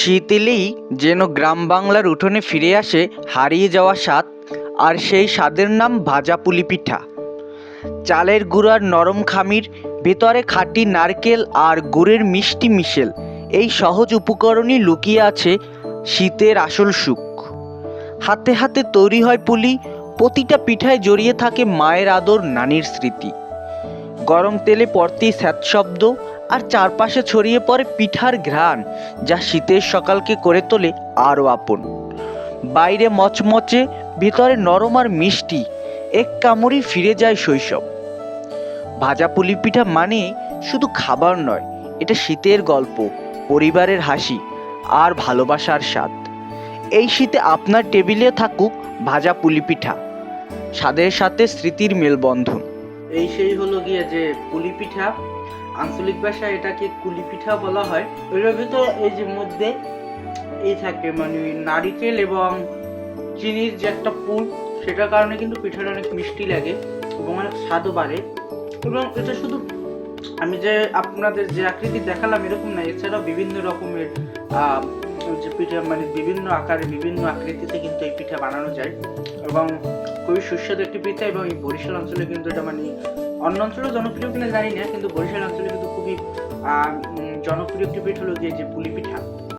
শীত এলেই যেন গ্রাম বাংলার উঠোনে ফিরে আসে হারিয়ে যাওয়া স্বাদ, আর সেই স্বাদের নাম ভাজা পুলি পিঠা। চালের গুঁড়ার নরম খামির, ভেতরে খাঁটি নারকেল আর গুড়ের মিষ্টি মিশেল, এই সহজ উপকরণই লুকিয়ে আছে শীতের আসল সুখ। হাতে হাতে তৈরি হয় পুলি, প্রতিটা পিঠায় জড়িয়ে থাকে মায়ের আদর, নানির স্মৃতি। গরম তেলে পড়তেই স্যাঁত শব্দ, আর চারপাশে ছড়িয়ে পড়ে পিঠার ঘ্রাণ, যা শীতের সকালকে করে তোলে আরও আপন। বাইরে মচমচে, ভিতরে নরম আর মিষ্টি, এক কামড়েই ফিরে যায় শৈশব। ভাজা পুলি পিঠা মানে শুধু খাবার নয়, এটা শীতের গল্প, পরিবারের হাসি আর ভালোবাসার স্বাদ। এই শীতে আপনার টেবিলে থাকুক ভাজা পুলি পিঠা, স্বাদের সাথে স্মৃতির মেলবন্ধন। এই সেই হলো গিয়ে যে পুলি পিঠা, আঞ্চলিক ভাষায় এটাকে কুলি পিঠা বলা হয়। এর ভিতরে এই যে মধ্যে এই থাকে মানে নারিকেল এবং চিনির যে একটা পুর, সেটার কারণে কিন্তু পিঠাটা অনেক মিষ্টি লাগে এবং অনেক স্বাদও বাড়ে। এবং এটা শুধু আমি যে আপনাদের যে আকৃতি দেখালাম এরকম না, এছাড়াও বিভিন্ন রকমের যে পিঠা মানে বিভিন্ন আকারে বিভিন্ন আকৃতিতে কিন্তু এই পিঠা বানানো যায় এবং খুবই সুস্বাদু একটি পিঠা। এবং এই বরিশাল অঞ্চলে কিন্তু এটা মানে অন্য অঞ্চলেও জনপ্রিয় কিনা জানি না, কিন্তু বরিশাল অঞ্চলে কিন্তু খুবই জনপ্রিয় একটি পিঠা হলো যে পুলি পিঠা।